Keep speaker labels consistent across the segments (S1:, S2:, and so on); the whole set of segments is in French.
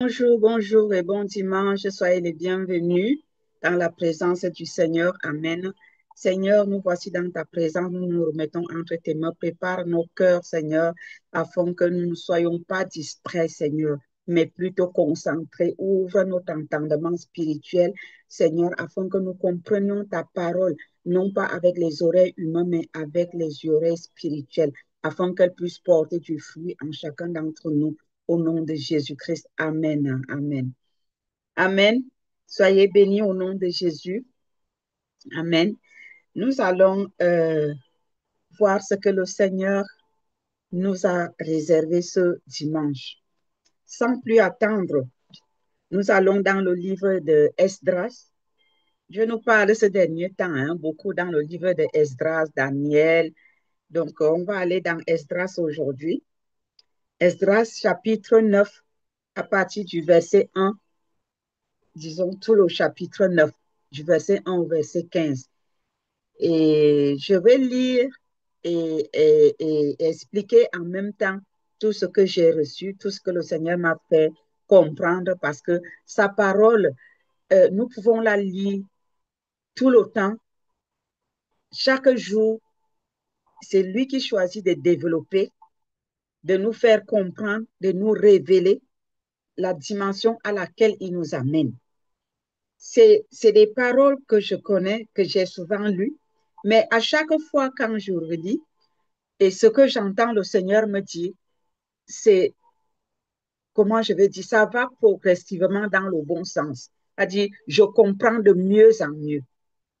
S1: Bonjour, bonjour et bon dimanche. Soyez les bienvenus dans la présence du Seigneur. Amen. Seigneur, nous voici dans ta présence. Nous nous remettons entre tes mains. Prépare nos cœurs, Seigneur, afin que nous ne soyons pas distraits, Seigneur, mais plutôt concentrés. Ouvre notre entendement spirituel, Seigneur, afin que nous comprenions ta parole, non pas avec les oreilles humaines, mais avec les oreilles spirituelles, afin qu'elle puisse porter du fruit en chacun d'entre nous. Au nom de Jésus-Christ. Amen. Amen. Amen. Soyez bénis au nom de Jésus. Amen. Nous allons voir ce que le Seigneur nous a réservé ce dimanche. Sans plus attendre, nous allons dans le livre de Esdras. Je nous parle ce dernier temps, beaucoup dans le livre de Esdras, Daniel. Donc, on va aller dans Esdras aujourd'hui. Esdras chapitre 9, à partir du verset 1, disons tout le chapitre 9, du verset 1 au verset 15. Et je vais lire et expliquer en même temps tout ce que j'ai reçu, tout ce que le Seigneur m'a fait comprendre, parce que sa parole, nous pouvons la lire tout le temps, chaque jour. C'est lui qui choisit de développer, de nous faire comprendre, de nous révéler la dimension à laquelle il nous amène. C'est des paroles que je connais, que j'ai souvent lues, mais à chaque fois quand je relis, et ce que j'entends le Seigneur me dire, c'est, comment je vais dire, ça va progressivement dans le bon sens. C'est-à-dire, je comprends de mieux en mieux.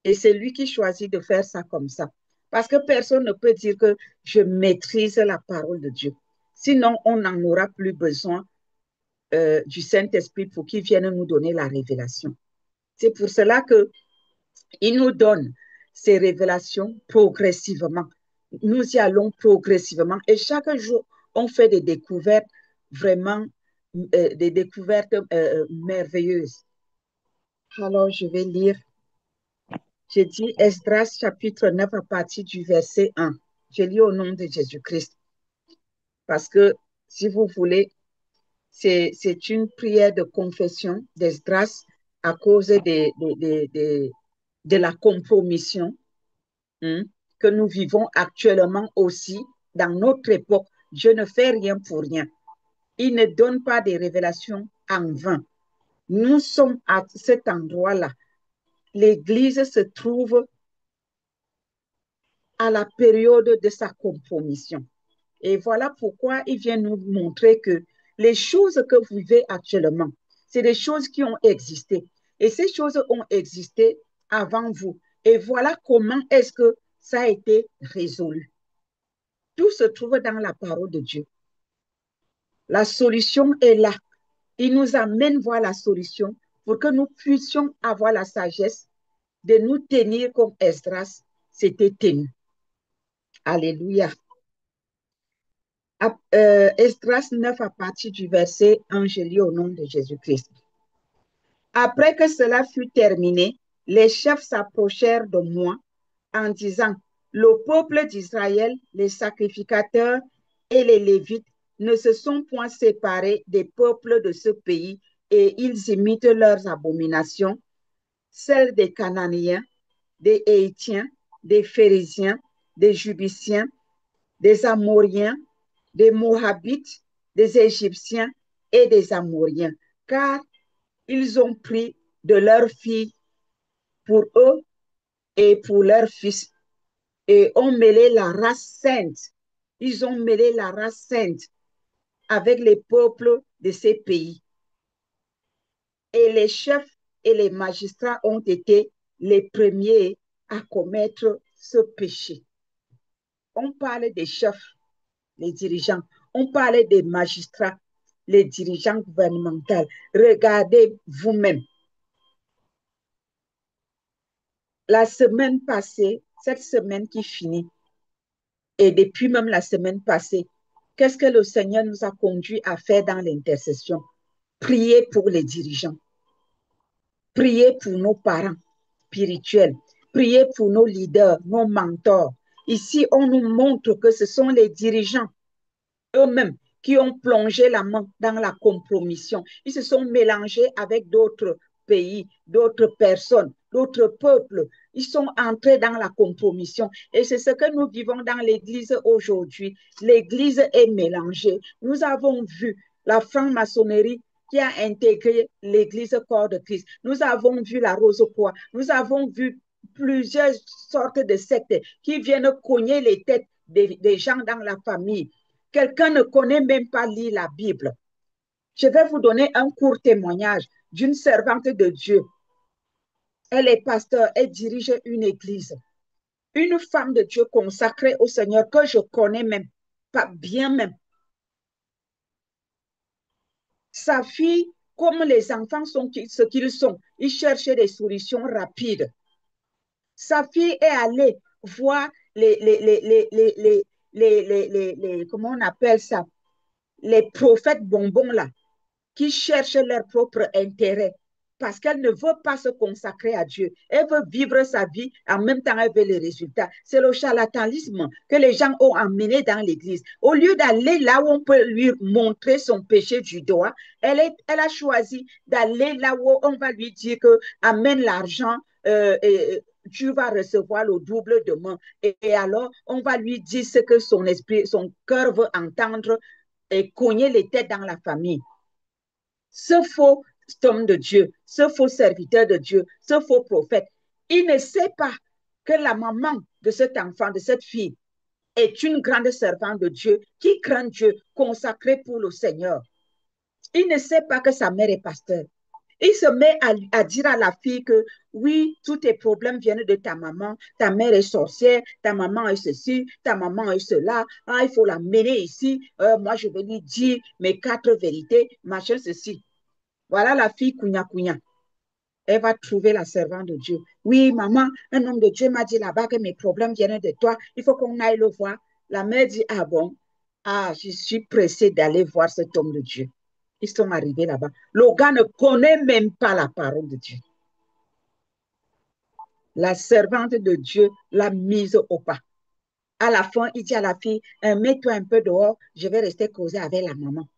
S1: Et c'est lui qui choisit de faire ça comme ça. Parce que personne ne peut dire que je maîtrise la parole de Dieu. Sinon, on n'en aura plus besoin du Saint-Esprit pour qu'il vienne nous donner la révélation. C'est pour cela que il nous donne ces révélations progressivement. Nous y allons progressivement et chaque jour, on fait des découvertes vraiment, des découvertes merveilleuses. Alors, je vais lire. J'ai dit Esdras chapitre 9 à partir du verset 1. Je lis au nom de Jésus-Christ parce que, si vous voulez, c'est une prière de confession d'Esdras à cause de la compromission, hein, que nous vivons actuellement aussi dans notre époque. Dieu ne fait rien pour rien. Il ne donne pas des révélations en vain. Nous sommes à cet endroit-là. L'Église se trouve à la période de sa compromission. Et voilà pourquoi il vient nous montrer que les choses que vous vivez actuellement, c'est des choses qui ont existé. Et ces choses ont existé avant vous. Et voilà comment est-ce que ça a été résolu. Tout se trouve dans la parole de Dieu. La solution est là. Il nous amène voir la solution pour que nous puissions avoir la sagesse de nous tenir comme Esdras s'était tenu. Alléluia. Esdras 9 à partir du verset 1, je lis au nom de Jésus-Christ. Après que cela fut terminé, les chefs s'approchèrent de moi en disant, le peuple d'Israël, les sacrificateurs et les Lévites ne se sont point séparés des peuples de ce pays et ils imitent leurs abominations, celles des Cananéens, des Hétiens, des Phérésiens, des Jubiciens, des Amoriens, des Moabites, des Égyptiens et des Amoriens, car ils ont pris de leurs filles pour eux et pour leurs fils et ont mêlé la race sainte. Ils ont mêlé la race sainte avec les peuples de ces pays. Et les chefs et les magistrats ont été les premiers à commettre ce péché. On parle des chefs, les dirigeants. On parle des magistrats, les dirigeants gouvernementaux. Regardez vous-même. La semaine passée, cette semaine qui finit, et depuis même la semaine passée, qu'est-ce que le Seigneur nous a conduit à faire dans l'intercession? Prier pour les dirigeants, prier pour nos parents spirituels, prier pour nos leaders, nos mentors. Ici, on nous montre que ce sont les dirigeants eux-mêmes qui ont plongé la main dans la compromission. Ils se sont mélangés avec d'autres pays, d'autres personnes, d'autres peuples. Ils sont entrés dans la compromission. Et c'est ce que nous vivons dans l'Église aujourd'hui. L'Église est mélangée. Nous avons vu la franc-maçonnerie qui a intégré l'Église corps de Christ. Nous avons vu la Rose-Croix. Nous avons vu plusieurs sortes de sectes qui viennent cogner les têtes des gens dans la famille. Quelqu'un ne connaît même pas lire la Bible. Je vais vous donner un court témoignage d'une servante de Dieu. Elle est pasteur, elle dirige une église. Une femme de Dieu consacrée au Seigneur que je connais même, pas bien même. Sa fille, comme les enfants sont ce qu'ils sont, ils cherchent des solutions rapides. Sa fille est allée voir comment on appelle ça, les prophètes bonbons là, qui cherchent leur propre intérêt parce qu'elle ne veut pas se consacrer à Dieu. Elle veut vivre sa vie, en même temps elle veut les résultats. C'est le charlatanisme que les gens ont amené dans l'église. Au lieu d'aller là où on peut lui montrer son péché du doigt, elle a choisi d'aller là où on va lui dire que amène l'argent et tu vas recevoir le double demain. Et alors, on va lui dire ce que son esprit, son cœur veut entendre et cogner les têtes dans la famille. Ce faux homme de Dieu, ce faux serviteur de Dieu, ce faux prophète, il ne sait pas que la maman de cet enfant, de cette fille, est une grande servante de Dieu qui craint Dieu, consacrée pour le Seigneur. Il ne sait pas que sa mère est pasteur. Il se met à dire à la fille que oui, tous tes problèmes viennent de ta maman, ta mère est sorcière, ta maman est ceci, ta maman est cela, ah, il faut la mener ici, moi je vais lui dire mes 4 vérités, machin ceci. Voilà la fille Kounya Kounya. Elle va trouver la servante de Dieu. Oui, maman, un homme de Dieu m'a dit là-bas que mes problèmes viennent de toi. Il faut qu'on aille le voir. La mère dit, ah bon, ah, je suis pressée d'aller voir cet homme de Dieu. Ils sont arrivés là-bas. Le gars ne connaît même pas la parole de Dieu. La servante de Dieu l'a mise au pas. À la fin, il dit à la fille, mets-toi un peu dehors, je vais rester causer avec la maman.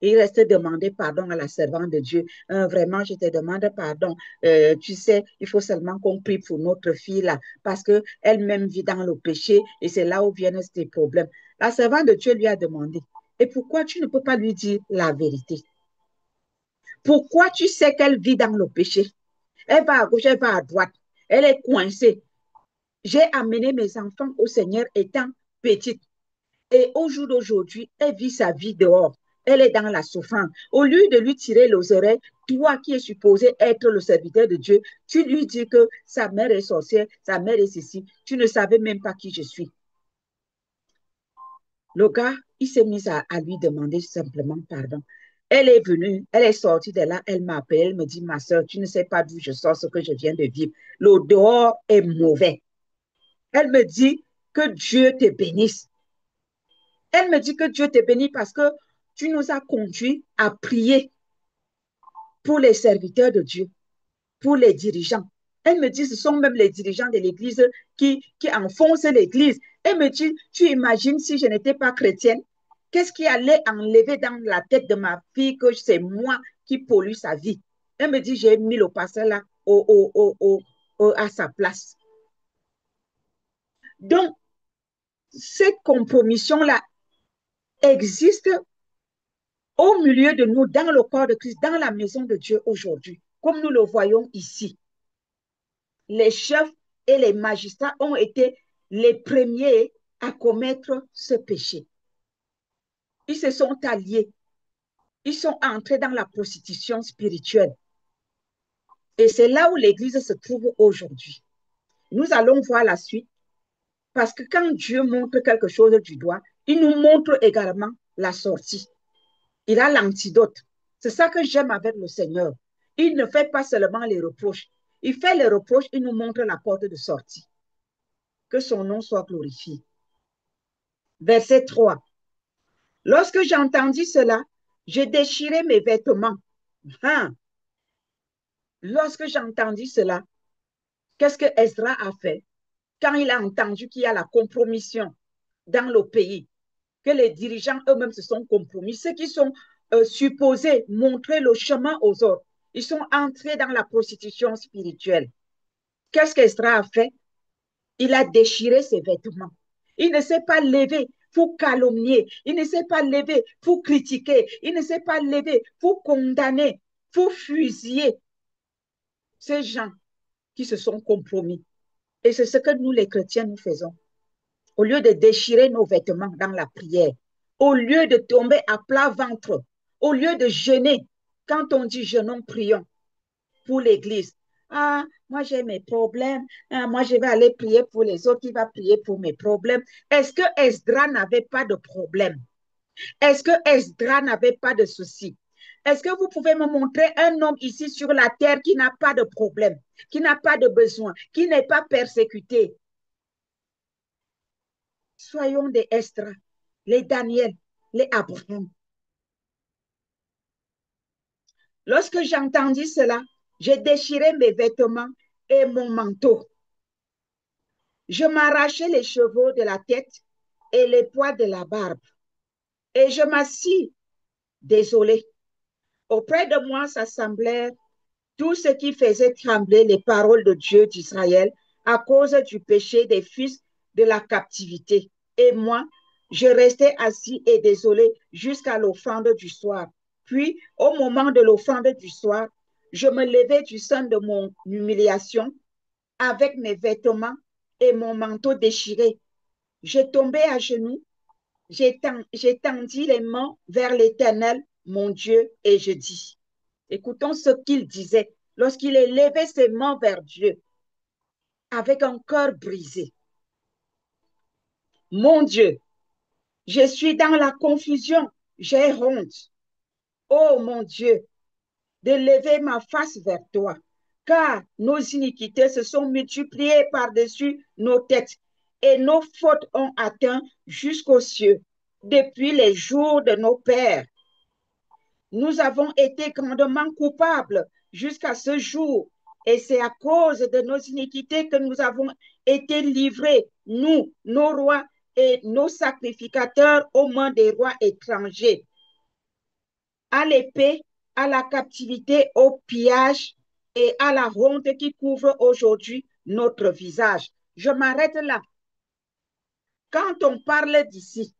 S1: Il reste demander pardon à la servante de Dieu. Vraiment, je te demande pardon. Tu sais, il faut seulement qu'on prie pour notre fille là, parce qu'elle-même vit dans le péché et c'est là où viennent ces problèmes. La servante de Dieu lui a demandé, et pourquoi tu ne peux pas lui dire la vérité? Pourquoi tu sais qu'elle vit dans le péché? Elle va à gauche, elle va à droite. Elle est coincée. J'ai amené mes enfants au Seigneur étant petite. Et au jour d'aujourd'hui, elle vit sa vie dehors. Elle est dans la souffrance. Au lieu de lui tirer les oreilles, toi qui es supposé être le serviteur de Dieu, tu lui dis que sa mère est sorcière, sa mère est ceci. Tu ne savais même pas qui je suis. Le gars, il s'est mis à lui demander simplement pardon. Elle est venue, elle est sortie de là, elle m'appelle, elle me dit, ma soeur, tu ne sais pas d'où je sors ce que je viens de vivre. Le dehors est mauvais. Elle me dit que Dieu te bénisse. Elle me dit que Dieu te bénisse parce que tu nous as conduits à prier pour les serviteurs de Dieu, pour les dirigeants. Elle me dit, ce sont même les dirigeants de l'Église qui enfoncent l'Église. Elle me dit, tu imagines si je n'étais pas chrétienne, qu'est-ce qui allait enlever dans la tête de ma fille que c'est moi qui pollue sa vie? Elle me dit, j'ai mis le pasteur là à sa place. Donc, cette compromission-là existe au milieu de nous, dans le corps de Christ, dans la maison de Dieu aujourd'hui, comme nous le voyons ici. Les chefs et les magistrats ont été les premiers à commettre ce péché. Ils se sont alliés. Ils sont entrés dans la prostitution spirituelle. Et c'est là où l'Église se trouve aujourd'hui. Nous allons voir la suite parce que quand Dieu montre quelque chose du doigt, il nous montre également la sortie. Il a l'antidote. C'est ça que j'aime avec le Seigneur. Il ne fait pas seulement les reproches. Il fait les reproches, il nous montre la porte de sortie. Que son nom soit glorifié. Verset 3. Lorsque j'entendis cela, je déchirai mes vêtements. Hein? Lorsque j'entendis cela, qu'est-ce que Ezra a fait? Quand il a entendu qu'il y a la compromission dans le pays, que les dirigeants eux-mêmes se sont compromis. Ceux qui sont supposés montrer le chemin aux autres, ils sont entrés dans la prostitution spirituelle. Qu'est-ce qu'Esdras a fait? Il a déchiré ses vêtements. Il ne s'est pas levé pour calomnier. Il ne s'est pas levé pour critiquer. Il ne s'est pas levé pour condamner, pour fusiller ces gens qui se sont compromis. Et c'est ce que nous, les chrétiens, nous faisons. Au lieu de déchirer nos vêtements dans la prière, au lieu de tomber à plat ventre, au lieu de jeûner, quand on dit jeûnons, prions pour l'Église. Ah, moi j'ai mes problèmes. Ah, moi je vais aller prier pour les autres, qui va prier pour mes problèmes. Est-ce que Esdras n'avait pas de problème? Est-ce que Esdras n'avait pas de soucis? Est-ce que vous pouvez me montrer un homme ici sur la terre qui n'a pas de problème, qui n'a pas de besoin, qui n'est pas persécuté? Soyons des Esdras, les Daniel, les Abraham. Lorsque j'entendis cela, j'ai déchiré mes vêtements et mon manteau. Je m'arrachai les cheveux de la tête et les poils de la barbe. Et je m'assis, désolé. Auprès de moi s'assemblèrent tout ce qui faisait trembler les paroles de Dieu d'Israël à cause du péché des fils de la captivité. Et moi, je restais assis et désolé jusqu'à l'offrande du soir. Puis, au moment de l'offrande du soir, je me levai du sein de mon humiliation avec mes vêtements et mon manteau déchiré. Je tombai à genoux, j'étendis les mains vers l'Éternel, mon Dieu, et je dis, écoutons ce qu'il disait lorsqu'il élevait ses mains vers Dieu avec un cœur brisé. Mon Dieu, je suis dans la confusion, j'ai honte. Oh mon Dieu, de lever ma face vers toi, car nos iniquités se sont multipliées par-dessus nos têtes et nos fautes ont atteint jusqu'aux cieux depuis les jours de nos pères. Nous avons été grandement coupables jusqu'à ce jour et c'est à cause de nos iniquités que nous avons été livrés, nous, nos rois et nos sacrificateurs aux mains des rois étrangers, à l'épée, à la captivité, au pillage et à la honte qui couvre aujourd'hui notre visage. Je m'arrête là. Quand on parle d'ici,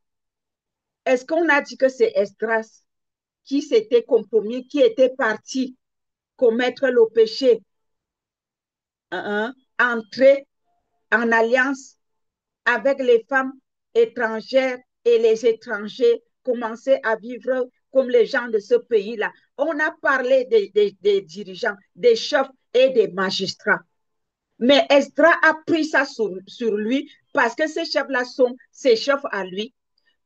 S1: est-ce qu'on a dit que c'est Esdras qui s'était compromis, qui était parti commettre le péché, entrer en alliance avec les femmes étrangères et les étrangers, commencer à vivre comme les gens de ce pays-là? On a parlé des dirigeants, des chefs et des magistrats. Mais Esdras a pris ça sur lui parce que ces chefs-là sont ses chefs à lui,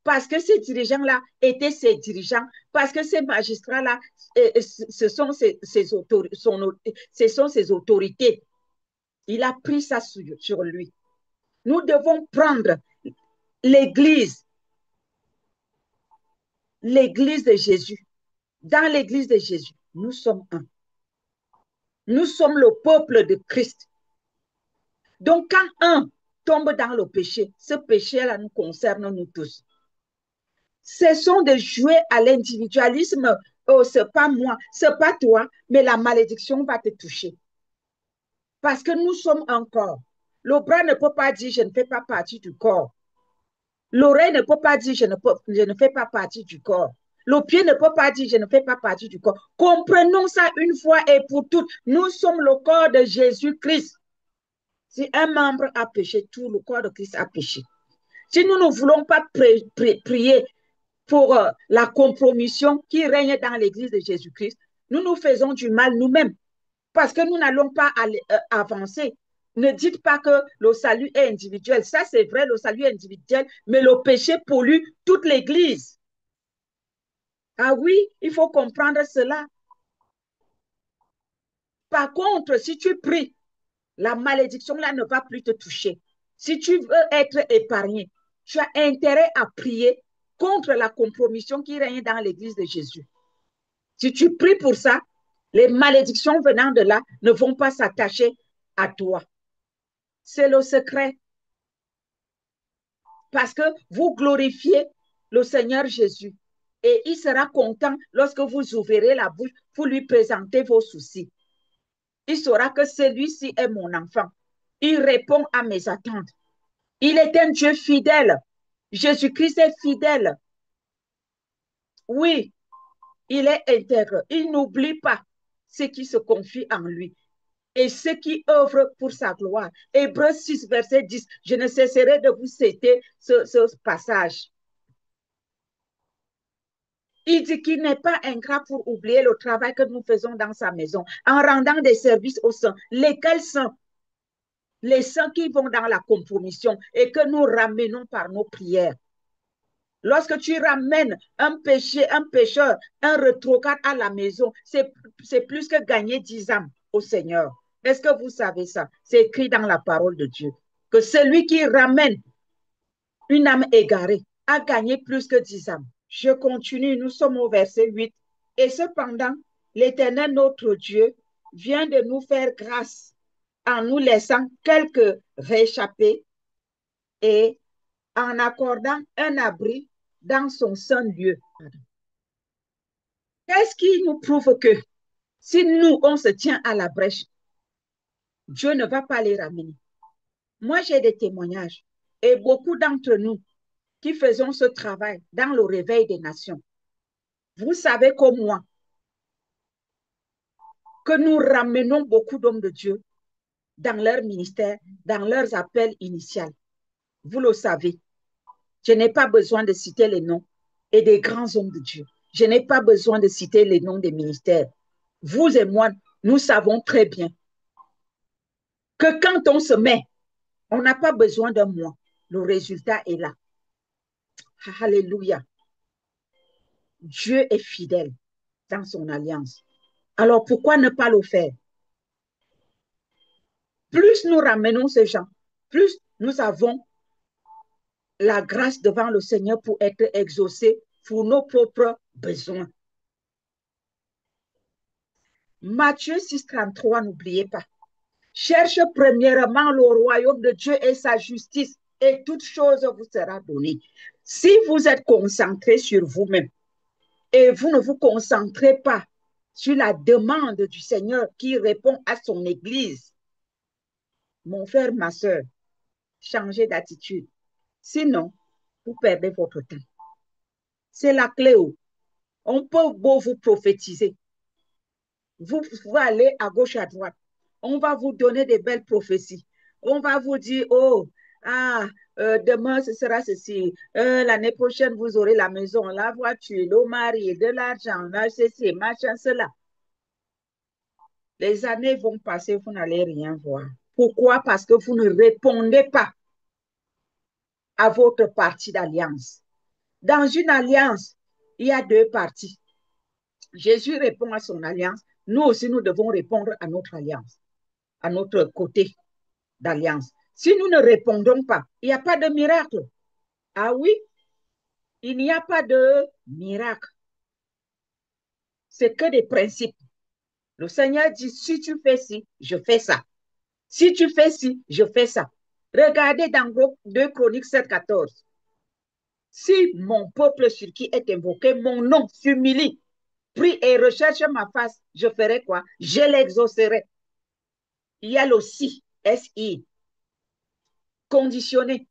S1: parce que ces dirigeants-là étaient ses dirigeants, parce que ces magistrats-là, ce sont ses autorités. Il a pris ça sur lui. Nous devons prendre l'Église de Jésus. Dans l'Église de Jésus, nous sommes un. Nous sommes le peuple de Christ. Donc, quand un tombe dans le péché, ce péché-là nous concerne nous tous. Cessons de jouer à l'individualisme. Oh, c'est pas moi, c'est pas toi, mais la malédiction va te toucher. Parce que nous sommes un corps. Le bras ne peut pas dire je ne fais pas partie du corps. L'oreille ne peut pas dire je ne fais pas partie du corps. Le pied ne peut pas dire je ne fais pas partie du corps. Comprenons ça une fois et pour toutes. Nous sommes le corps de Jésus-Christ. Si un membre a péché, tout le corps de Christ a péché. Si nous ne voulons pas prier pour la compromission qui règne dans l'Église de Jésus-Christ, nous nous faisons du mal nous-mêmes parce que nous n'allons pas avancer. Ne dites pas que le salut est individuel. Ça, c'est vrai, le salut est individuel, mais le péché pollue toute l'Église. Ah oui, il faut comprendre cela. Par contre, si tu pries, la malédiction là ne va plus te toucher. Si tu veux être épargné, tu as intérêt à prier contre la compromission qui règne dans l'Église de Jésus. Si tu pries pour ça, les malédictions venant de là ne vont pas s'attacher à toi. C'est le secret. Parce que vous glorifiez le Seigneur Jésus. Et il sera content lorsque vous ouvrirez la bouche pour lui présenter vos soucis. Il saura que celui-ci est mon enfant. Il répond à mes attentes. Il est un Dieu fidèle. Jésus-Christ est fidèle. Oui, il est intègre. Il n'oublie pas ceux qui se confient en lui et ceux qui œuvrent pour sa gloire. Hébreux 6, verset 10. Je ne cesserai de vous citer ce passage. Il dit qu'il n'est pas ingrat pour oublier le travail que nous faisons dans sa maison en rendant des services aux saints. Lesquels sont les saints qui vont dans la compromission et que nous ramenons par nos prières. Lorsque tu ramènes un pécheur, un retrograde à la maison, c'est plus que gagner 10 âmes au Seigneur. Est-ce que vous savez ça? C'est écrit dans la parole de Dieu. Que celui qui ramène une âme égarée a gagné plus que 10 âmes. Je continue, nous sommes au verset 8. Et cependant, l'Éternel, notre Dieu, vient de nous faire grâce en nous laissant quelques réchappés et en accordant un abri dans son saint lieu. Qu'est-ce qui nous prouve que si nous, on se tient à la brèche, Dieu ne va pas les ramener? Moi, j'ai des témoignages et beaucoup d'entre nous qui faisons ce travail dans le réveil des nations. Vous savez comme moi que nous ramenons beaucoup d'hommes de Dieu dans leur ministère, dans leurs appels initiaux. Vous le savez. Je n'ai pas besoin de citer les noms et des grands hommes de Dieu. Je n'ai pas besoin de citer les noms des ministères. Vous et moi, nous savons très bien que quand on se met, on n'a pas besoin d'un mois. Le résultat est là. Alléluia. Dieu est fidèle dans son alliance. Alors pourquoi ne pas le faire? Plus nous ramenons ces gens, plus nous avons la grâce devant le Seigneur pour être exaucés pour nos propres besoins. Matthieu 6, 33, n'oubliez pas. Cherche premièrement le royaume de Dieu et sa justice, et toute chose vous sera donnée. Si vous êtes concentré sur vous-même et vous ne vous concentrez pas sur la demande du Seigneur qui répond à son Église, mon frère, ma soeur, changez d'attitude. Sinon, vous perdez votre temps. C'est la clé. On peut beau vous prophétiser. Vous pouvez aller à gauche, à droite. On va vous donner des belles prophéties. On va vous dire, oh, demain, ce sera ceci. L'année prochaine, vous aurez la maison, la voiture, le mari, de l'argent, ceci, machin, cela. Les années vont passer, vous n'allez rien voir. Pourquoi? Parce que vous ne répondez pas à votre partie d'alliance. Dans une alliance, il y a deux parties. Jésus répond à son alliance. Nous aussi, nous devons répondre à notre alliance, à notre côté d'alliance. Si nous ne répondons pas, il n'y a pas de miracle. Ah oui, il n'y a pas de miracle. C'est que des principes. Le Seigneur dit, si tu fais ci, je fais ça. Si tu fais ci, je fais ça. Regardez dans 2 Chroniques 7, 14. Si mon peuple sur qui est invoqué, mon nom s'humilie, prie et recherche ma face, je ferai quoi? Je l'exaucerai. Il y a le si, S-I, conditionné.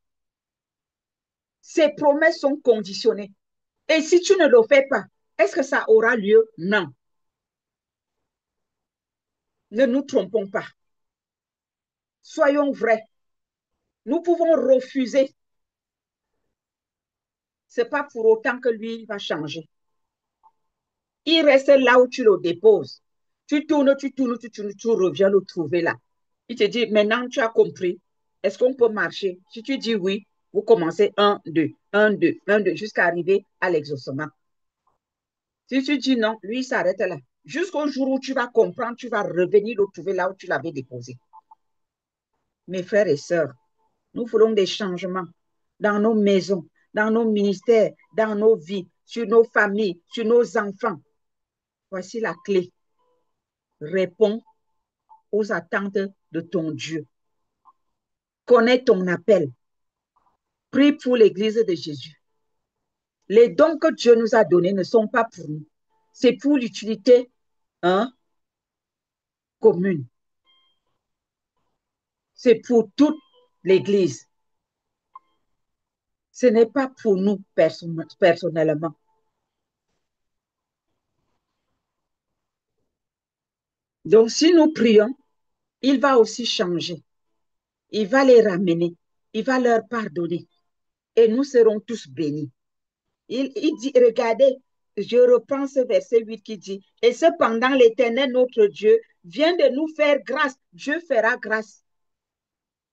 S1: Ces promesses sont conditionnées. Et si tu ne le fais pas, est-ce que ça aura lieu? Non. Ne nous trompons pas. Soyons vrais. Nous pouvons refuser. Ce n'est pas pour autant que lui va changer. Il reste là où tu le déposes. Tu tournes, tu reviens le trouver là. Il te dit, maintenant tu as compris. Est-ce qu'on peut marcher? Si tu dis oui, vous commencez 1, 2, 1, 2, 1, 2, jusqu'à arriver à l'exaucement. Si tu dis non, lui, il s'arrête là. Jusqu'au jour où tu vas comprendre, tu vas revenir le trouver là où tu l'avais déposé. Mes frères et sœurs, nous voulons des changements dans nos maisons, dans nos ministères, dans nos vies, sur nos familles, sur nos enfants. Voici la clé. Réponds aux attentes de ton Dieu. Connais ton appel. Prie pour l'Église de Jésus. Les dons que Dieu nous a donnés ne sont pas pour nous. C'est pour l'utilité commune. C'est pour toute l'Église. Ce n'est pas pour nous personnellement. Donc, si nous prions, il va aussi changer. Il va les ramener. Il va leur pardonner. Et nous serons tous bénis. Il dit, regardez, je reprends ce verset 8 qui dit, et cependant l'Éternel, notre Dieu, vient de nous faire grâce. Dieu fera grâce.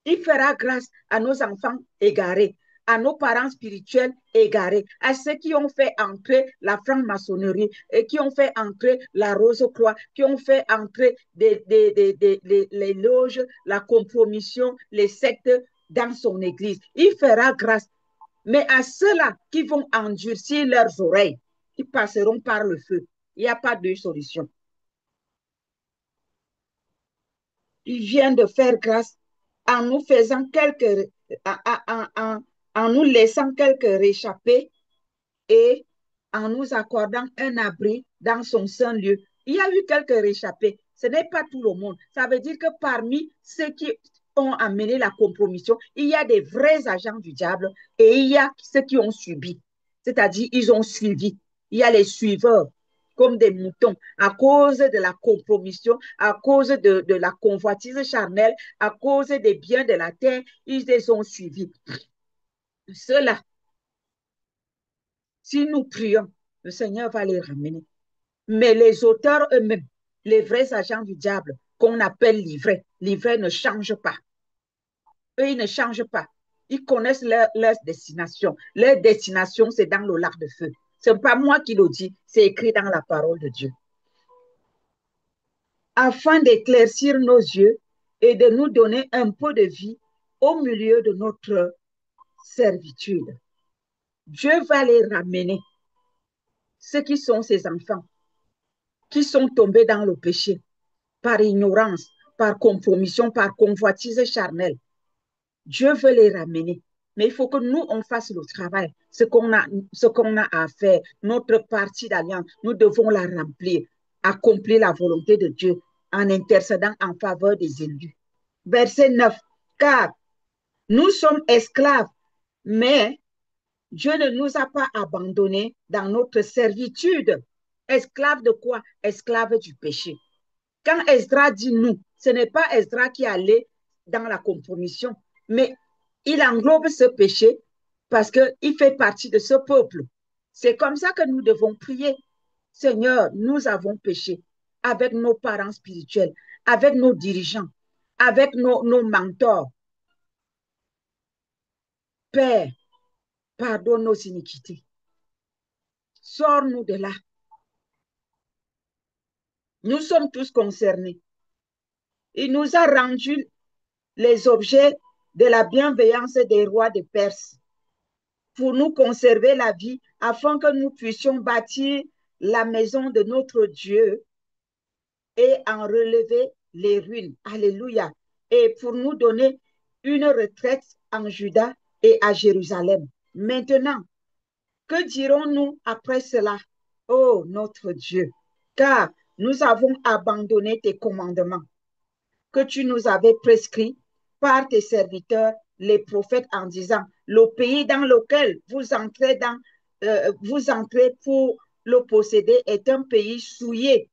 S1: Il fera grâce à nos enfants égarés, à nos parents spirituels égarés, à ceux qui ont fait entrer la franc-maçonnerie et qui ont fait entrer la Rose-Croix, qui ont fait entrer les loges, la compromission, les sectes dans son église. Il fera grâce. Mais à ceux-là qui vont endurcir leurs oreilles, ils passeront par le feu. Il n'y a pas de solution. Il vient de faire grâce en nous faisant quelques, en nous laissant quelques réchappés et en nous accordant un abri dans son saint lieu. Il y a eu quelques réchappés. Ce n'est pas tout le monde. Ça veut dire que parmi ceux qui ont amené la compromission, il y a des vrais agents du diable et il y a ceux qui ont subi. C'est-à-dire, ils ont suivi. Il y a les suiveurs comme des moutons à cause de la compromission, à cause de la convoitise charnelle, à cause des biens de la terre, ils les ont suivis. Ceux-là, si nous prions, le Seigneur va les ramener. Mais les auteurs eux-mêmes, les vrais agents du diable, qu'on appelle livrés ne changent pas. Eux, ils ne changent pas. Ils connaissent leur destination. Leur destination, c'est dans le lac de feu. Ce n'est pas moi qui le dis, c'est écrit dans la parole de Dieu. Afin d'éclaircir nos yeux et de nous donner un peu de vie au milieu de notre servitude. Dieu va les ramener, ceux qui sont ses enfants, qui sont tombés dans le péché, par ignorance, par compromission, par convoitise charnelle. Dieu veut les ramener. Mais il faut que nous, on fasse le travail, ce qu'on a à faire, notre partie d'alliance, nous devons la remplir, accomplir la volonté de Dieu en intercédant en faveur des élus. Verset 9, car nous sommes esclaves, mais Dieu ne nous a pas abandonnés dans notre servitude. Esclaves de quoi? Esclaves du péché. Quand Esdras dit nous, ce n'est pas Esdras qui allait dans la compromission, mais il englobe ce péché parce qu'il fait partie de ce peuple. C'est comme ça que nous devons prier. Seigneur, nous avons péché avec nos parents spirituels, avec nos dirigeants, avec nos mentors. Père, pardonne nos iniquités. Sors-nous de là. Nous sommes tous concernés. Il nous a rendu les objets de la bienveillance des rois de Perse pour nous conserver la vie afin que nous puissions bâtir la maison de notre Dieu et en relever les ruines. Alléluia. Et pour nous donner une retraite en Juda et à Jérusalem. Maintenant, que dirons-nous après cela? Oh, notre Dieu, car nous avons abandonné tes commandements que tu nous avais prescrits par tes serviteurs, les prophètes, en disant, le pays dans lequel vous entrez pour le posséder est un pays souillé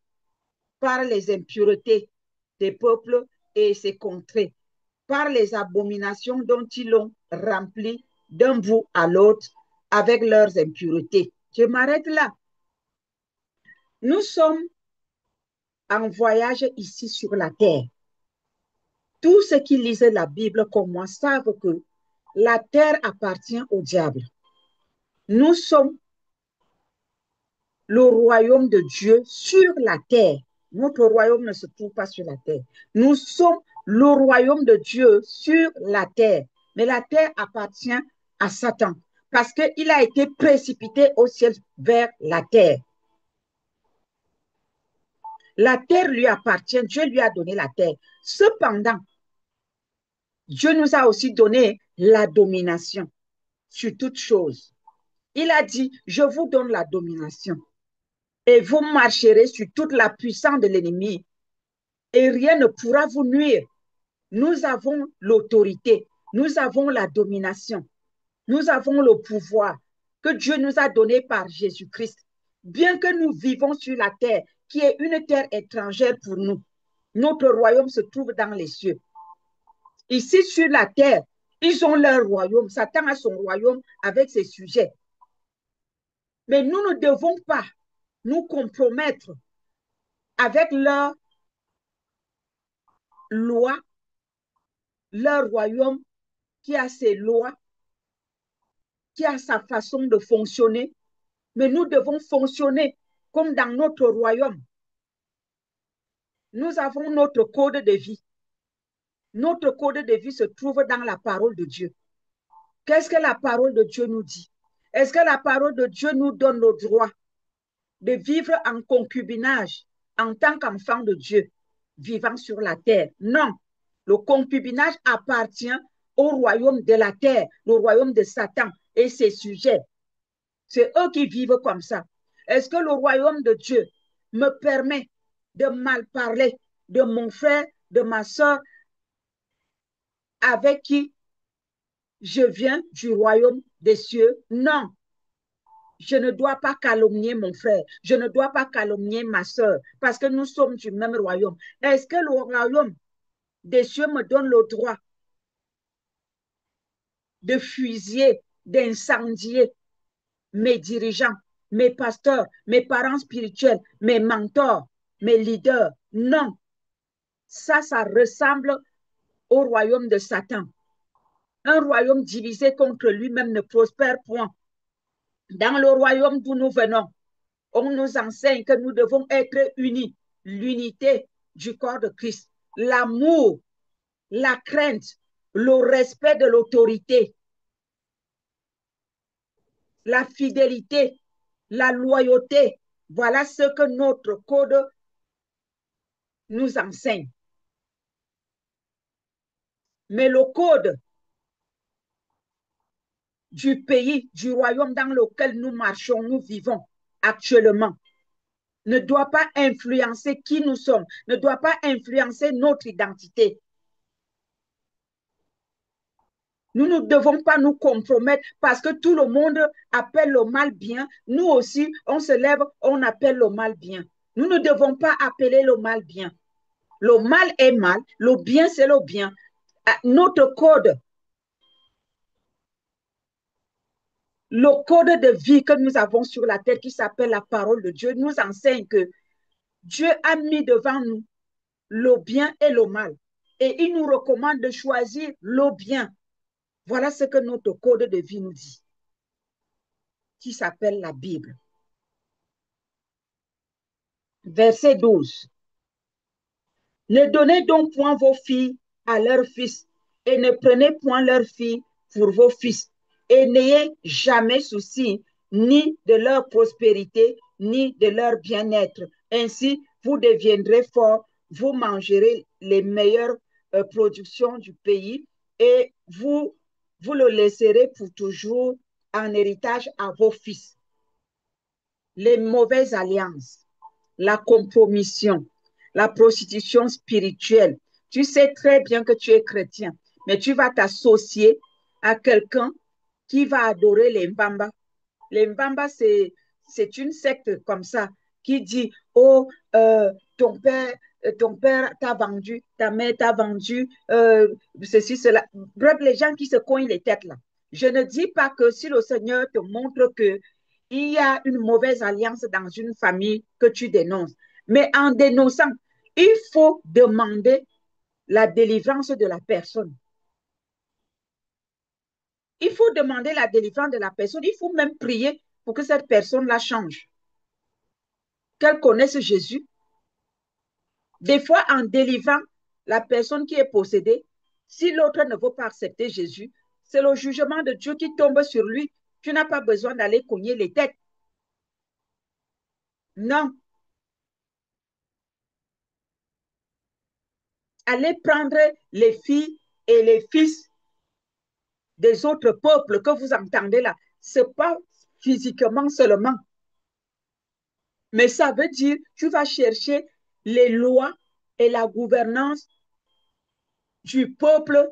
S1: par les impuretés des peuples et ses contrées, par les abominations dont ils l'ont rempli d'un bout à l'autre avec leurs impuretés. Je m'arrête là. Nous sommes en voyage ici sur la terre. Tous ceux qui lisent la Bible comme moi savent que la terre appartient au diable. Nous sommes le royaume de Dieu sur la terre. Notre royaume ne se trouve pas sur la terre. Nous sommes le royaume de Dieu sur la terre. Mais la terre appartient à Satan parce qu'il a été précipité au ciel vers la terre. La terre lui appartient, Dieu lui a donné la terre. Cependant, Dieu nous a aussi donné la domination sur toute chose. Il a dit, je vous donne la domination et vous marcherez sur toute la puissance de l'ennemi et rien ne pourra vous nuire. Nous avons l'autorité, nous avons la domination, nous avons le pouvoir que Dieu nous a donné par Jésus-Christ. Bien que nous vivons sur la terre, qui est une terre étrangère pour nous, notre royaume se trouve dans les cieux. Ici, sur la terre, ils ont leur royaume. Satan a son royaume avec ses sujets. Mais nous ne devons pas nous compromettre avec leurs lois, leur royaume qui a ses lois, qui a sa façon de fonctionner. Mais nous devons fonctionner comme dans notre royaume. Nous avons notre code de vie. Notre code de vie se trouve dans la parole de Dieu. Qu'est-ce que la parole de Dieu nous dit? Est-ce que la parole de Dieu nous donne le droit de vivre en concubinage en tant qu'enfant de Dieu, vivant sur la terre? Non. Le concubinage appartient au royaume de la terre, le royaume de Satan et ses sujets. C'est eux qui vivent comme ça. Est-ce que le royaume de Dieu me permet de mal parler de mon frère, de ma soeur, avec qui je viens du royaume des cieux? Non. Je ne dois pas calomnier mon frère. Je ne dois pas calomnier ma soeur parce que nous sommes du même royaume. Est-ce que le royaume des cieux me donne le droit de fusiller, d'incendier mes dirigeants, mes pasteurs, mes parents spirituels, mes mentors, mes leaders? Non. Ça ressemble au royaume de Satan. Un royaume divisé contre lui-même ne prospère point. Dans le royaume d'où nous venons, on nous enseigne que nous devons être unis. L'unité du corps de Christ, l'amour, la crainte, le respect de l'autorité, la fidélité, la loyauté. Voilà ce que notre code nous enseigne. Mais le code du pays, du royaume dans lequel nous marchons, nous vivons actuellement, ne doit pas influencer qui nous sommes, ne doit pas influencer notre identité. Nous ne devons pas nous compromettre parce que tout le monde appelle le mal bien. Nous aussi, on se lève, on appelle le mal bien. Nous ne devons pas appeler le mal bien. Le mal est mal, le bien, c'est le bien. Notre code, le code de vie que nous avons sur la terre qui s'appelle la parole de Dieu, nous enseigne que Dieu a mis devant nous le bien et le mal. Et il nous recommande de choisir le bien. Voilà ce que notre code de vie nous dit, qui s'appelle la Bible. Verset 12. Ne donnez donc point vos filles à leurs fils et ne prenez point leurs filles pour vos fils. Et n'ayez jamais souci ni de leur prospérité, ni de leur bien-être. Ainsi, vous deviendrez forts, vous mangerez les meilleures productions du pays et vous le laisserez pour toujours en héritage à vos fils. Les mauvaises alliances, la compromission, la prostitution spirituelle. Tu sais très bien que tu es chrétien, mais tu vas t'associer à quelqu'un qui va adorer les Mbamba. Les Mbamba, c'est une secte comme ça qui dit, oh, ton père t'a vendu, ta mère t'a vendu, ceci, cela. Bref, les gens qui se cognent les têtes là. Je ne dis pas que si le Seigneur te montre que il y a une mauvaise alliance dans une famille que tu dénonces. Mais en dénonçant, il faut demander la délivrance de la personne. Il faut demander la délivrance de la personne. Il faut même prier pour que cette personne la change. Qu'elle connaisse Jésus. Des fois, en délivrant la personne qui est possédée, si l'autre ne veut pas accepter Jésus, c'est le jugement de Dieu qui tombe sur lui. Tu n'as pas besoin d'aller cogner les têtes. Non. Allez prendre les filles et les fils des autres peuples que vous entendez là. C'est pas physiquement seulement. Mais ça veut dire, tu vas chercher les lois et la gouvernance du peuple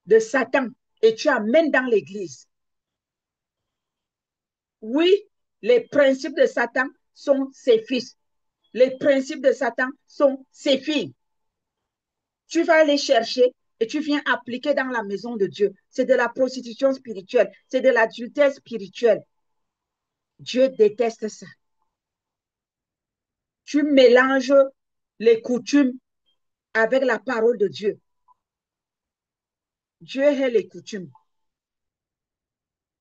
S1: de Satan et tu amènes dans l'Église. Oui, les principes de Satan sont ses fils. Les principes de Satan sont ses filles. Tu vas les chercher et tu viens appliquer dans la maison de Dieu. C'est de la prostitution spirituelle, c'est de l'adultère spirituel. Dieu déteste ça. Tu mélanges les coutumes avec la parole de Dieu. Dieu est les coutumes.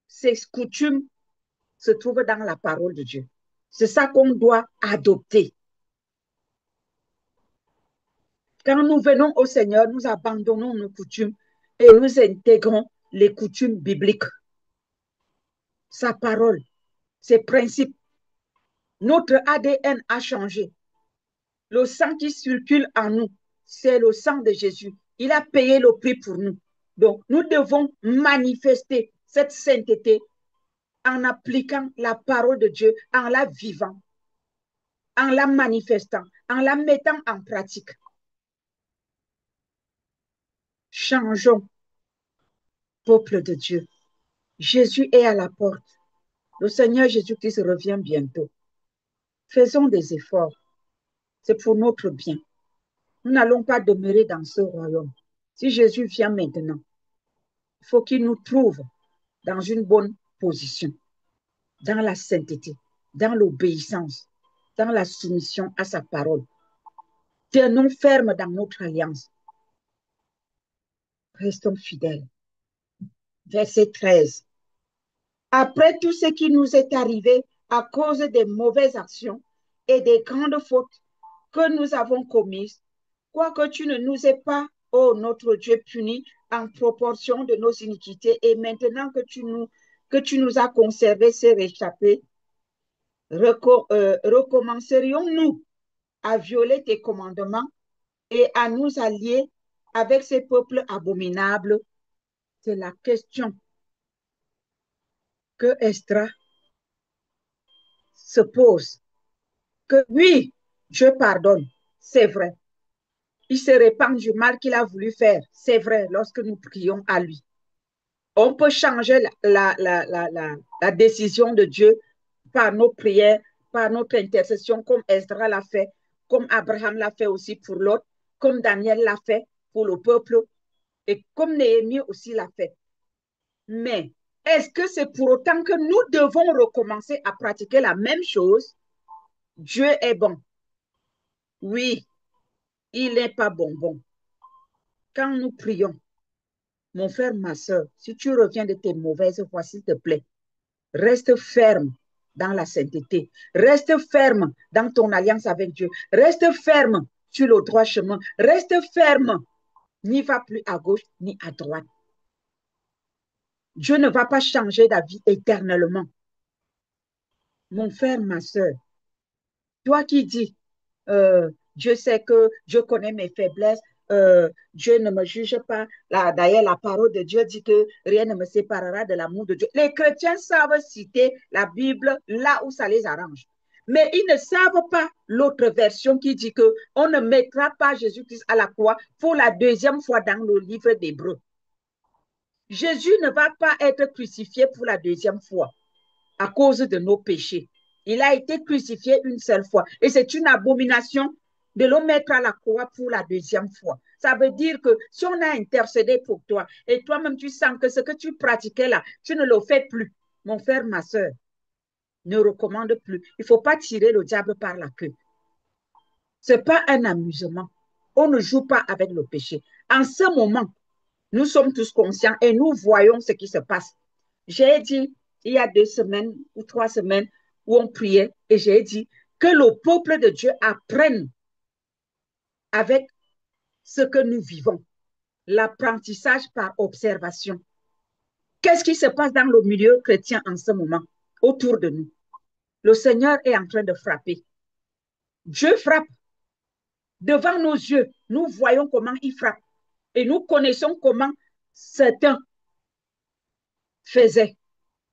S1: Ces coutumes se trouvent dans la parole de Dieu. C'est ça qu'on doit adopter. Quand nous venons au Seigneur, nous abandonnons nos coutumes et nous intégrons les coutumes bibliques. Sa parole, ses principes. Notre ADN a changé. Le sang qui circule en nous, c'est le sang de Jésus. Il a payé le prix pour nous. Donc, nous devons manifester cette sainteté en appliquant la parole de Dieu, en la vivant, en la manifestant, en la mettant en pratique. Changeons, peuple de Dieu. Jésus est à la porte. Le Seigneur Jésus-Christ revient bientôt. Faisons des efforts. C'est pour notre bien. Nous n'allons pas demeurer dans ce royaume. Si Jésus vient maintenant, il faut qu'il nous trouve dans une bonne position, dans la sainteté, dans l'obéissance, dans la soumission à sa parole. Tenons ferme dans notre alliance. Restons fidèles. Verset 13. Après tout ce qui nous est arrivé à cause des mauvaises actions et des grandes fautes que nous avons commises, quoique tu ne nous aies pas, ô notre Dieu, punis en proportion de nos iniquités, et maintenant que tu nous as conservé ces réchappés, recommencerions-nous à violer tes commandements et à nous allier avec ces peuples abominables? C'est la question que Esdras se pose. Que oui, Dieu pardonne, c'est vrai. Il se répand du mal qu'il a voulu faire, c'est vrai, lorsque nous prions à lui. On peut changer la décision de Dieu par nos prières, par notre intercession, comme Esdras l'a fait, comme Abraham l'a fait aussi pour l'autre, comme Daniel l'a fait pour le peuple, et comme Néhémie aussi l'a fait. Mais est-ce que c'est pour autant que nous devons recommencer à pratiquer la même chose? Dieu est bon. Oui, il n'est pas bonbon. Quand nous prions, mon frère, ma soeur, si tu reviens de tes mauvaises voies, s'il te plaît, reste ferme dans la sainteté. Reste ferme dans ton alliance avec Dieu. Reste ferme sur le droit chemin. Reste ferme. N'y va plus à gauche ni à droite. Dieu ne va pas changer d'avis éternellement. Mon frère, ma soeur, toi qui dis, Dieu sait que Dieu connaît mes faiblesses, Dieu ne me juge pas. D'ailleurs, la parole de Dieu dit que rien ne me séparera de l'amour de Dieu. Les chrétiens savent citer la Bible là où ça les arrange. Mais ils ne savent pas l'autre version qui dit qu'on ne mettra pas Jésus-Christ à la croix pour la deuxième fois dans le livre d'Hébreux. Jésus ne va pas être crucifié pour la deuxième fois à cause de nos péchés. Il a été crucifié une seule fois. Et c'est une abomination de le mettre à la croix pour la deuxième fois. Ça veut dire que si on a intercédé pour toi et toi-même tu sens que ce que tu pratiquais là, tu ne le fais plus, mon frère, ma soeur, ne recommande plus. Il ne faut pas tirer le diable par la queue. Ce n'est pas un amusement. On ne joue pas avec le péché. En ce moment, nous sommes tous conscients et nous voyons ce qui se passe. J'ai dit il y a 2 semaines ou 3 semaines où on priait et j'ai dit que le peuple de Dieu apprenne avec ce que nous vivons, l'apprentissage par observation. Qu'est-ce qui se passe dans le milieu chrétien en ce moment autour de nous? Le Seigneur est en train de frapper. Dieu frappe. Devant nos yeux, nous voyons comment il frappe et nous connaissons comment certains faisaient.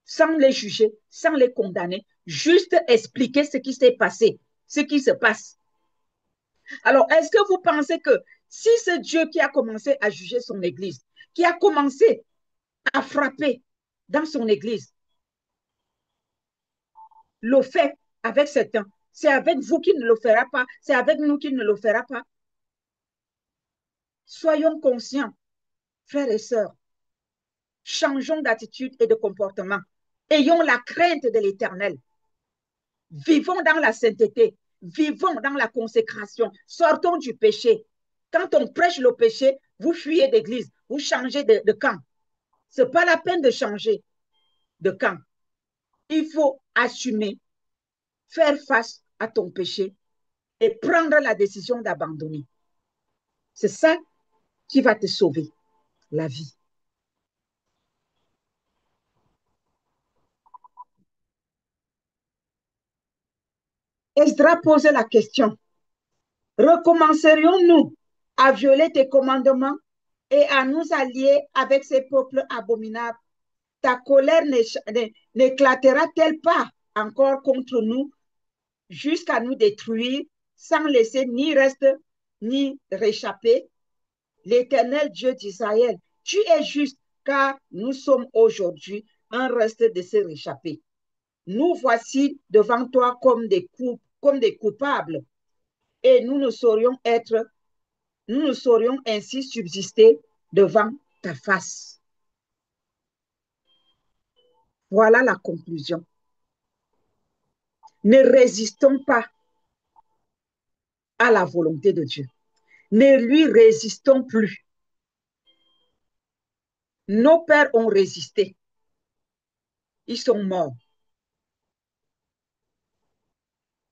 S1: sans les juger, sans les condamner, juste expliquer ce qui s'est passé, ce qui se passe. Alors, est-ce que vous pensez que si ce Dieu qui a commencé à juger son Église, qui a commencé à frapper dans son Église, le fait avec certains, c'est avec vous qu'il ne le fera pas, c'est avec nous qu'il ne le fera pas? Soyons conscients, frères et sœurs, changeons d'attitude et de comportement. Ayons la crainte de l'Éternel. Vivons dans la sainteté, vivons dans la consécration, sortons du péché. Quand on prêche le péché, vous fuyez d'église, vous changez de camp. Ce n'est pas la peine de changer de camp. Il faut assumer, faire face à ton péché et prendre la décision d'abandonner. C'est ça qui va te sauver la vie. Esdras pose la question, recommencerions-nous à violer tes commandements et à nous allier avec ces peuples abominables? Ta colère n'éclatera-t-elle pas encore contre nous jusqu'à nous détruire sans laisser ni reste ni réchapper? L'Éternel Dieu d'Israël, tu es juste car nous sommes aujourd'hui un reste de ces réchappés. Nous voici devant toi comme des coupables et nous ne saurions ainsi subsister devant ta face. Voilà la conclusion. Ne résistons pas à la volonté de Dieu. Ne lui résistons plus. Nos pères ont résisté. Ils sont morts.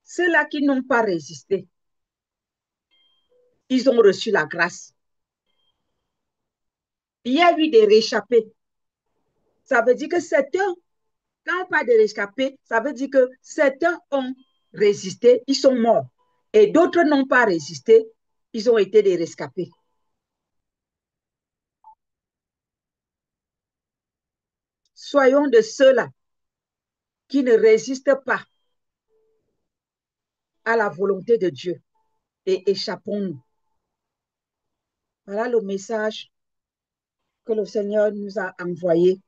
S1: Ceux-là qui n'ont pas résisté, ils ont reçu la grâce. Il y a eu des réchappés. Ça veut dire que certains, quand on parle de réchappés, ça veut dire que certains ont résisté, ils sont morts. Et d'autres n'ont pas résisté, ils ont été des rescapés. Soyons de ceux-là qui ne résistent pas à la volonté de Dieu et échappons-nous. Voilà le message que le Seigneur nous a envoyé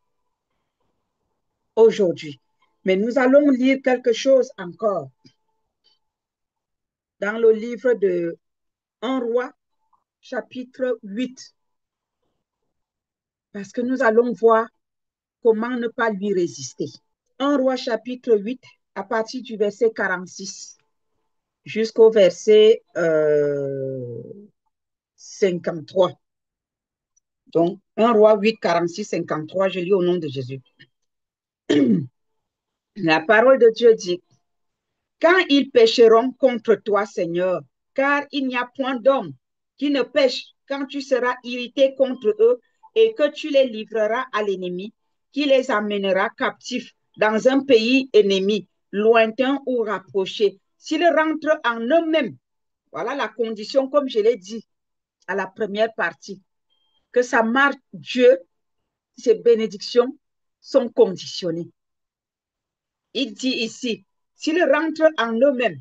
S1: aujourd'hui. Mais nous allons lire quelque chose encore dans le livre de 1 roi, chapitre 8, parce que nous allons voir comment ne pas lui résister. 1 roi, chapitre 8, à partir du verset 46 jusqu'au verset 53. Donc, 1 roi 8, 46, 53, je lis au nom de Jésus. La parole de Dieu dit, quand ils pécheront contre toi, Seigneur, car il n'y a point d'homme qui ne pêche quand tu seras irrité contre eux et que tu les livreras à l'ennemi, qui les amènera captifs dans un pays ennemi, lointain ou rapproché. S'ils rentrent en eux-mêmes, voilà la condition, comme je l'ai dit à la première partie, que ça marche, Dieu, ses bénédictions sont conditionnées. Il dit ici, s'ils rentrent en eux-mêmes,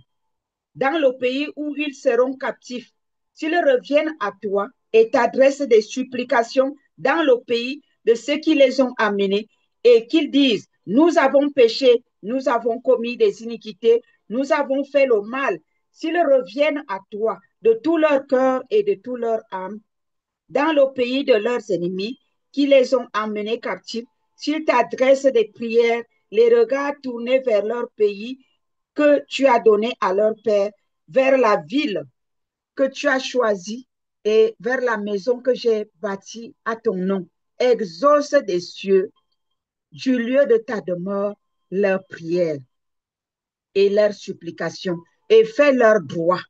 S1: dans le pays où ils seront captifs, s'ils reviennent à toi et t'adressent des supplications dans le pays de ceux qui les ont amenés et qu'ils disent, nous avons péché, nous avons commis des iniquités, nous avons fait le mal, s'ils reviennent à toi de tout leur cœur et de toute leur âme, dans le pays de leurs ennemis qui les ont amenés captifs, s'ils t'adressent des prières, les regards tournés vers leur pays que tu as donné à leur père, vers la ville que tu as choisie et vers la maison que j'ai bâtie à ton nom. Exauce des cieux, du lieu de ta demeure, leurs prières et leurs supplications, et fais leur droit.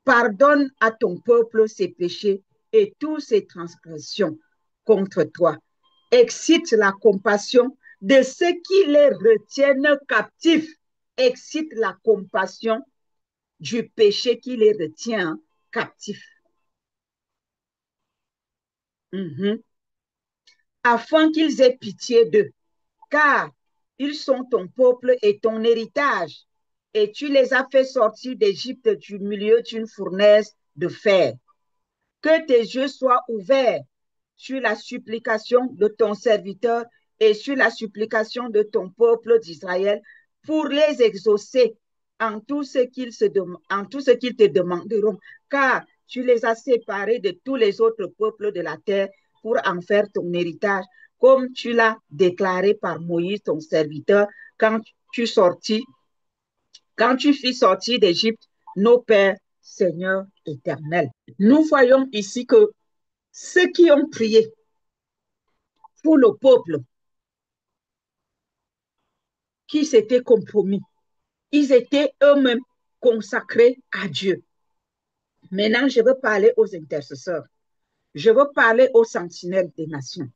S1: Pardonne à ton peuple ses péchés et toutes ses transgressions contre toi. Excite la compassion de ceux qui les retiennent captifs. Excite la compassion du péché qui les retient captifs. Afin qu'ils aient pitié d'eux, car Ils sont ton peuple et ton héritage. Et tu les as fait sortir d'Égypte du milieu d'une fournaise de fer. Que tes yeux soient ouverts sur la supplication de ton serviteur et sur la supplication de ton peuple d'Israël pour les exaucer en tout ce qu'ils te demanderont, car tu les as séparés de tous les autres peuples de la terre pour en faire ton héritage, comme tu l'as déclaré par Moïse, ton serviteur, quand tu sortis, quand tu fis sortir d'Égypte nos pères, Seigneur éternel. Nous voyons ici que ceux qui ont prié pour le peuple, qui s'étaient compromis, ils étaient eux-mêmes consacrés à Dieu. Maintenant, je veux parler aux intercesseurs. Je veux parler aux sentinelles des nations.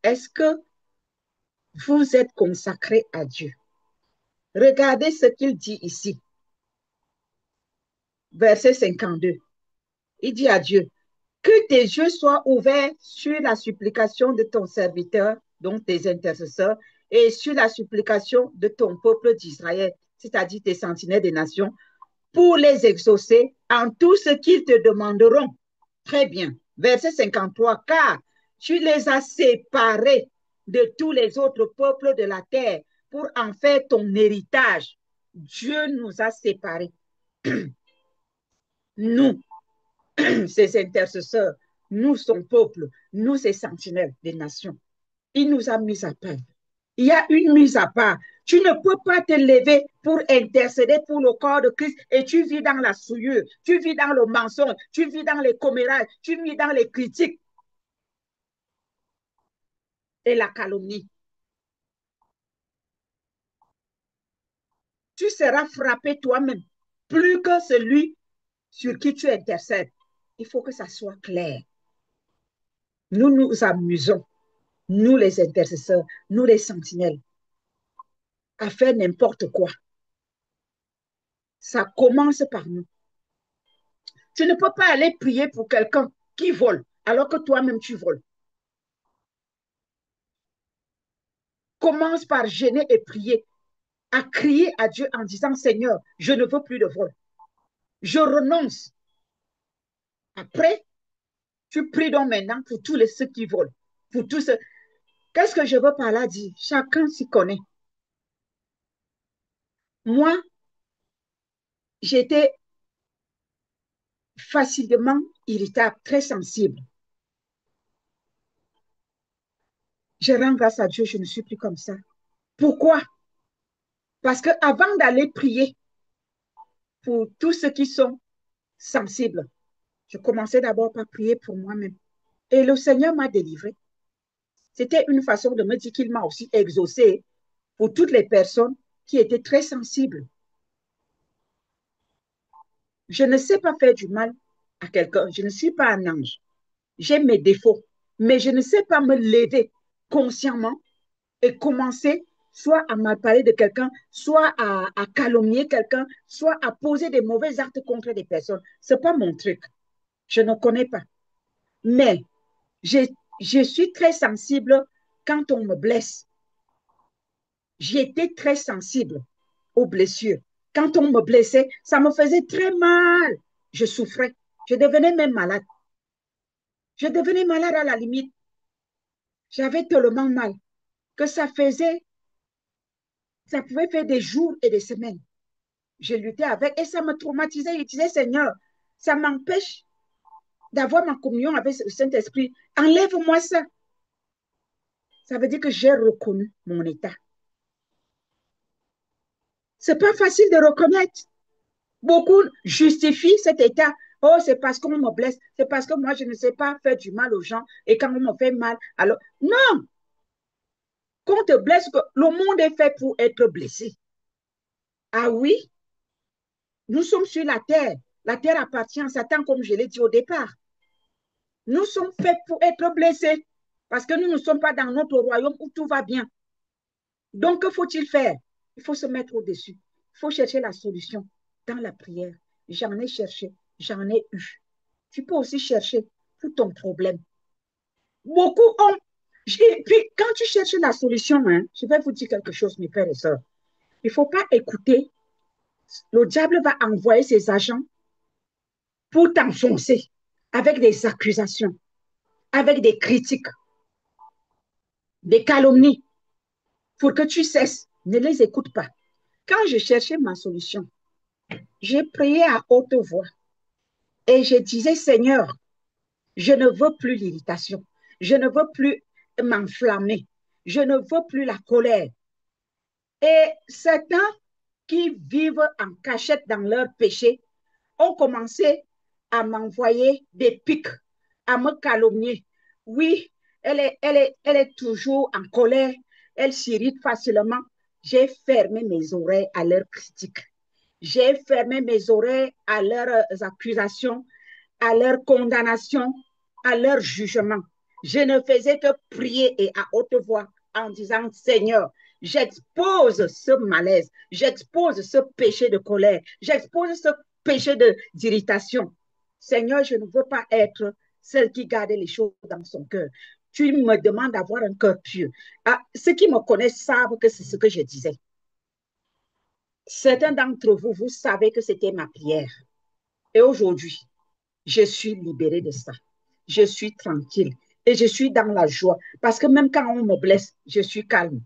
S1: Est-ce que vous êtes consacrés à Dieu? Regardez ce qu'il dit ici. Verset 52. Il dit à Dieu, que tes yeux soient ouverts sur la supplication de ton serviteur, donc tes intercesseurs, et sur la supplication de ton peuple d'Israël, c'est-à-dire tes sentinelles des nations, pour les exaucer en tout ce qu'ils te demanderont. Très bien. Verset 53, car tu les as séparés de tous les autres peuples de la terre pour en faire ton héritage. Dieu nous a séparés. Nous, ses intercesseurs, nous, son peuple, nous, ses sentinelles des nations. Il nous a mis à part. Il y a une mise à part. Tu ne peux pas te lever pour intercéder pour le corps de Christ et tu vis dans la souillure, tu vis dans le mensonge, tu vis dans les commérages, tu vis dans les critiques et la calomnie. Tu seras frappé toi-même plus que celui sur qui tu intercèdes. Il faut que ça soit clair. Nous nous amusons, nous les intercesseurs, nous les sentinelles, à faire n'importe quoi. Ça commence par nous. Tu ne peux pas aller prier pour quelqu'un qui vole alors que toi-même tu voles. Commence par gêner et prier, à crier à Dieu en disant, Seigneur, je ne veux plus de vol. Je renonce. Après, tu pries donc maintenant pour tous ceux qui volent. Pour tous ceux... Qu'est-ce que je veux par là dire? Chacun s'y connaît. Moi, j'étais facilement irritable, très sensible. Je rends grâce à Dieu, je ne suis plus comme ça. Pourquoi? Parce qu'avant d'aller prier pour tous ceux qui sont sensibles, je commençais d'abord par prier pour moi-même. Et le Seigneur m'a délivré. C'était une façon de me dire qu'il m'a aussi exaucé pour toutes les personnes qui étaient très sensibles. Je ne sais pas faire du mal à quelqu'un. Je ne suis pas un ange. J'ai mes défauts. Mais je ne sais pas me lever consciemment et commencer soit à mal parler de quelqu'un, soit à calomnier quelqu'un, soit à poser des mauvais actes contre des personnes. Ce n'est pas mon truc. Je ne connais pas. Mais je, je suis très sensible quand on me blesse. J'étais très sensible aux blessures. Quand on me blessait, ça me faisait très mal. Je souffrais. Je devenais même malade. Je devenais malade à la limite. J'avais tellement mal que ça pouvait faire des jours et des semaines. Je luttais avec et ça me traumatisait. Je disais, Seigneur, ça m'empêche d'avoir ma communion avec le Saint-Esprit. Enlève-moi ça. Ça veut dire que j'ai reconnu mon état. C'est pas facile de reconnaître. Beaucoup justifient cet état. Oh, c'est parce qu'on me blesse. C'est parce que moi, je ne sais pas faire du mal aux gens. Et quand on me fait mal, alors... Non! Qu'on te blesse, le monde est fait pour être blessé. Ah oui? Nous sommes sur la terre. La terre appartient à Satan, comme je l'ai dit au départ. Nous sommes faits pour être blessés. Parce que nous ne sommes pas dans notre royaume où tout va bien. Donc, que faut-il faire? Il faut se mettre au-dessus. Il faut chercher la solution dans la prière. J'en ai cherché, j'en ai eu. Tu peux aussi chercher pour ton problème. Beaucoup ont, Et puis, quand tu cherches la solution, hein, je vais vous dire quelque chose, mes frères et sœurs. Il ne faut pas écouter. Le diable va envoyer ses agents pour t'enfoncer avec des accusations, avec des critiques, des calomnies, pour que tu cesses. Ne les écoute pas. Quand je cherchais ma solution, j'ai prié à haute voix et je disais, Seigneur, je ne veux plus l'irritation. Je ne veux plus m'enflammer. Je ne veux plus la colère. Et certains qui vivent en cachette dans leur péché ont commencé à m'envoyer des pics, à me calomnier. Oui, elle est toujours en colère, elle s'irrite facilement. J'ai fermé mes oreilles à leurs critiques. J'ai fermé mes oreilles à leurs accusations, à leurs condamnations, à leur jugement. Je ne faisais que prier et à haute voix en disant, Seigneur, j'expose ce malaise, j'expose ce péché de colère, j'expose ce péché d'irritation. Seigneur, je ne veux pas être celle qui garde les choses dans son cœur. Tu me demandes d'avoir un cœur pur. Ah, ceux qui me connaissent savent que c'est ce que je disais. Certains d'entre vous, vous savez que c'était ma prière. Et aujourd'hui, je suis libérée de ça. Je suis tranquille et je suis dans la joie. Parce que même quand on me blesse, je suis calme.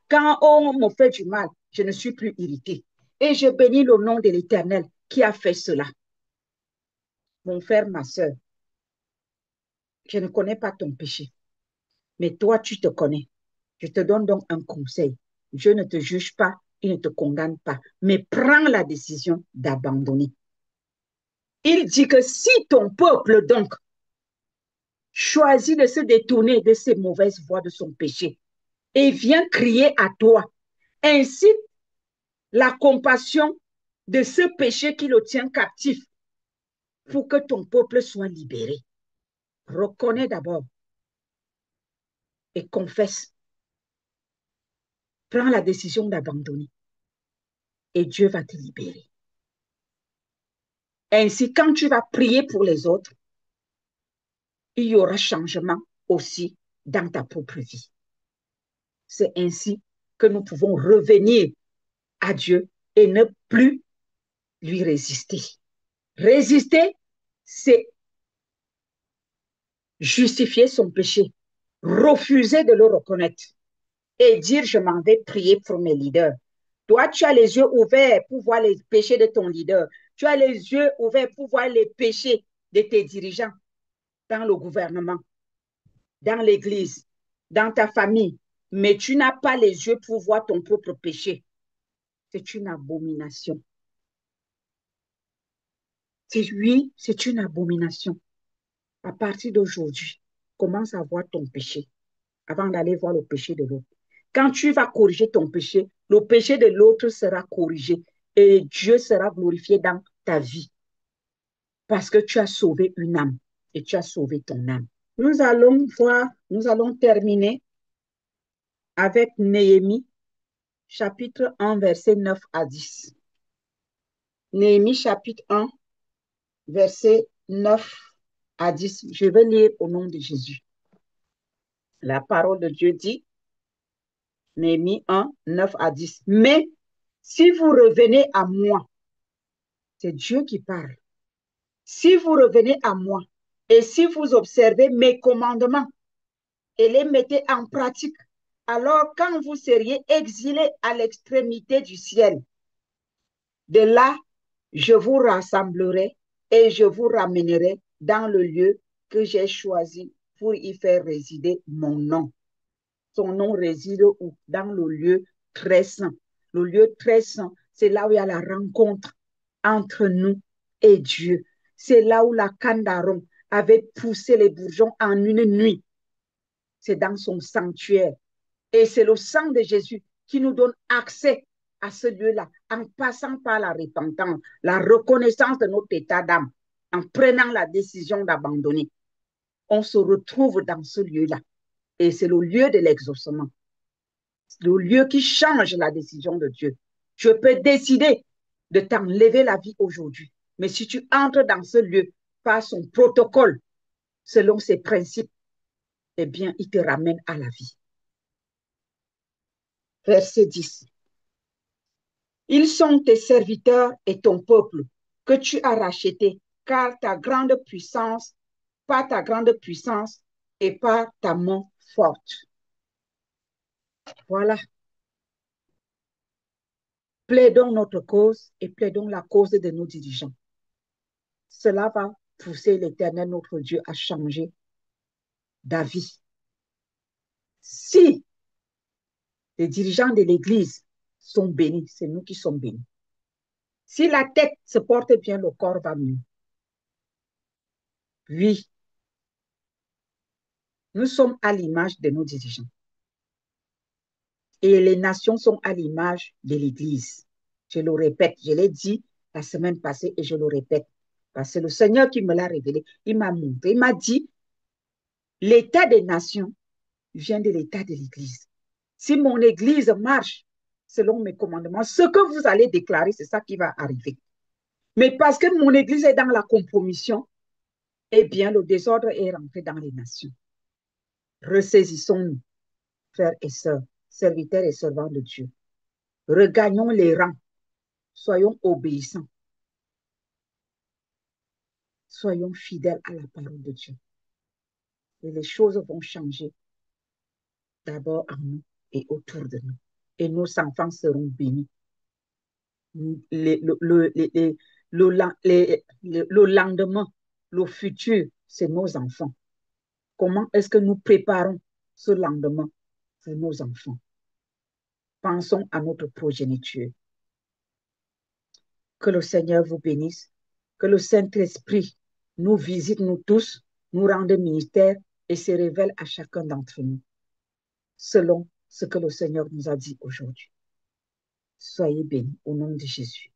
S1: Quand on me fait du mal, je ne suis plus irritée. Et je bénis le nom de l'Éternel qui a fait cela. Mon frère, ma soeur, je ne connais pas ton péché, mais toi, tu te connais. Je te donne donc un conseil. Dieu ne te juge pas, il ne te condamne pas, mais prends la décision d'abandonner. Il dit que si ton peuple, donc, choisit de se détourner de ses mauvaises voies, de son péché, et vient crier à toi, incite la compassion de ce péché qui le tient captif pour que ton peuple soit libéré. Reconnais d'abord et confesse. Prends la décision d'abandonner et Dieu va te libérer. Ainsi, quand tu vas prier pour les autres, il y aura changement aussi dans ta propre vie. C'est ainsi que nous pouvons revenir à Dieu et ne plus lui résister. Résister, c'est justifier son péché, refuser de le reconnaître et dire je m'en vais prier pour mes leaders. Toi, tu as les yeux ouverts pour voir les péchés de ton leader. Tu as les yeux ouverts pour voir les péchés de tes dirigeants dans le gouvernement, dans l'église, dans ta famille. Mais tu n'as pas les yeux pour voir ton propre péché. C'est une abomination. Oui, c'est une abomination. À partir d'aujourd'hui, commence à voir ton péché avant d'aller voir le péché de l'autre. Quand tu vas corriger ton péché, le péché de l'autre sera corrigé et Dieu sera glorifié dans ta vie parce que tu as sauvé une âme et tu as sauvé ton âme. Nous allons terminer avec Néhémie, chapitre 1, verset 9 à 10. Néhémie, chapitre 1, verset 9 à 10. Je vais lire au nom de Jésus. La parole de Dieu dit, Néhémie 1, 9 à 10. Mais si vous revenez à moi, c'est Dieu qui parle. Si vous revenez à moi et si vous observez mes commandements et les mettez en pratique, alors quand vous seriez exilés à l'extrémité du ciel, de là, je vous rassemblerai et je vous ramènerai dans le lieu que j'ai choisi pour y faire résider mon nom. Son nom réside où? Dans le lieu très saint. Le lieu très saint, c'est là où il y a la rencontre entre nous et Dieu. C'est là où la canne d'Aaron avait poussé les bourgeons en une nuit. C'est dans son sanctuaire. Et c'est le sang de Jésus qui nous donne accès à ce lieu-là en passant par la repentance, la reconnaissance de notre état d'âme, en prenant la décision d'abandonner. On se retrouve dans ce lieu-là. Et c'est le lieu de l'exaucement. Le lieu qui change la décision de Dieu. Je peux décider de t'enlever la vie aujourd'hui. Mais si tu entres dans ce lieu par son protocole, selon ses principes, eh bien, il te ramène à la vie. Verset 10. Ils sont tes serviteurs et ton peuple que tu as racheté, car ta grande puissance, par ta grande puissance et par ta main forte. Voilà. Plaidons notre cause et plaidons la cause de nos dirigeants. Cela va pousser l'Éternel, notre Dieu, à changer d'avis. Si les dirigeants de l'Église sont bénis, c'est nous qui sommes bénis. Si la tête se porte bien, le corps va mieux. Oui, nous sommes à l'image de nos dirigeants. Et les nations sont à l'image de l'Église. Je le répète, je l'ai dit la semaine passée et je le répète. Parce que c'est le Seigneur qui me l'a révélé. Il m'a montré, il m'a dit, l'état des nations vient de l'état de l'Église. Si mon Église marche selon mes commandements, ce que vous allez déclarer, c'est ça qui va arriver. Mais parce que mon Église est dans la compromission, eh bien, le désordre est rentré dans les nations. Ressaisissons-nous, frères et sœurs, serviteurs et servants de Dieu. Regagnons les rangs. Soyons obéissants. Soyons fidèles à la parole de Dieu. Et les choses vont changer d'abord en nous et autour de nous. Et nos enfants seront bénis. Le lendemain, le futur, c'est nos enfants. Comment est-ce que nous préparons ce lendemain pour nos enfants? Pensons à notre progéniture. Que le Seigneur vous bénisse, que le Saint-Esprit nous visite, nous tous, nous rende ministère et se révèle à chacun d'entre nous, selon ce que le Seigneur nous a dit aujourd'hui. Soyez bénis au nom de Jésus.